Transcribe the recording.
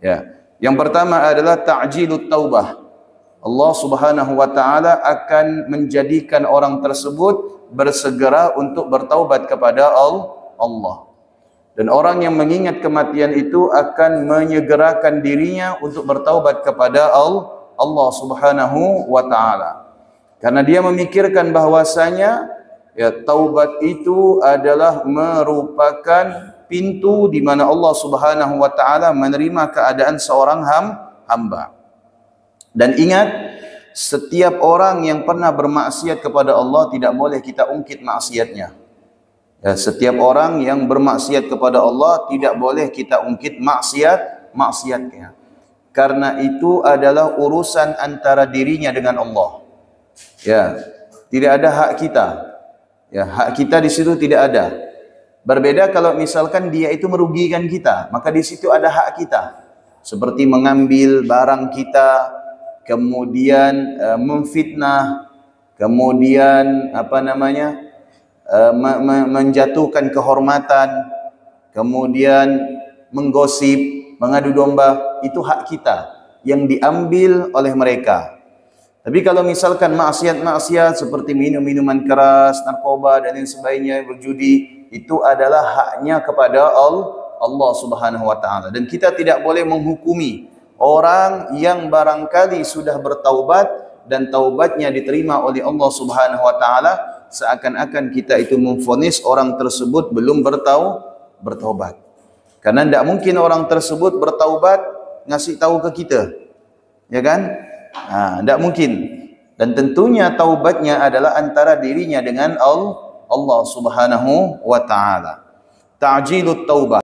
Ya. Yang pertama adalah ta'jilut taubah. Allah Subhanahu wa taala akan menjadikan orang tersebut bersegera untuk bertaubat kepada Allah. Dan orang yang mengingat kematian itu akan menyegerakan dirinya untuk bertaubat kepada Allah Subhanahu wa taala. Karena dia memikirkan bahwasanya ya taubat itu adalah merupakan pintu di mana Allah Subhanahu wa taala menerima keadaan seorang hamba. Dan ingat, setiap orang yang pernah bermaksiat kepada Allah tidak boleh kita ungkit maksiatnya. Ya, setiap orang yang bermaksiat kepada Allah tidak boleh kita ungkit maksiatnya. Karena itu adalah urusan antara dirinya dengan Allah. Ya, tidak ada hak kita. Ya, hak kita di situ tidak ada. Berbeda kalau misalkan dia itu merugikan kita, maka di situ ada hak kita. Seperti mengambil barang kita, kemudian memfitnah, kemudian menjatuhkan kehormatan, kemudian menggosip, mengadu domba, itu hak kita yang diambil oleh mereka. Tapi kalau misalkan maksiat-maksiat seperti minum minuman keras, narkoba dan lain sebagainya, berjudi, itu adalah haknya kepada Allah Subhanahu wa taala. Dan kita tidak boleh menghukumi orang yang barangkali sudah bertaubat dan taubatnya diterima oleh Allah Subhanahu wa taala, seakan-akan kita itu memvonis orang tersebut belum bertaubat. Karena tidak mungkin orang tersebut bertaubat ngasih tahu ke kita. Ya kan? Tidak mungkin. Dan tentunya taubatnya adalah antara dirinya dengan Allah Subhanahu wa taala. Ta'jilut taubah.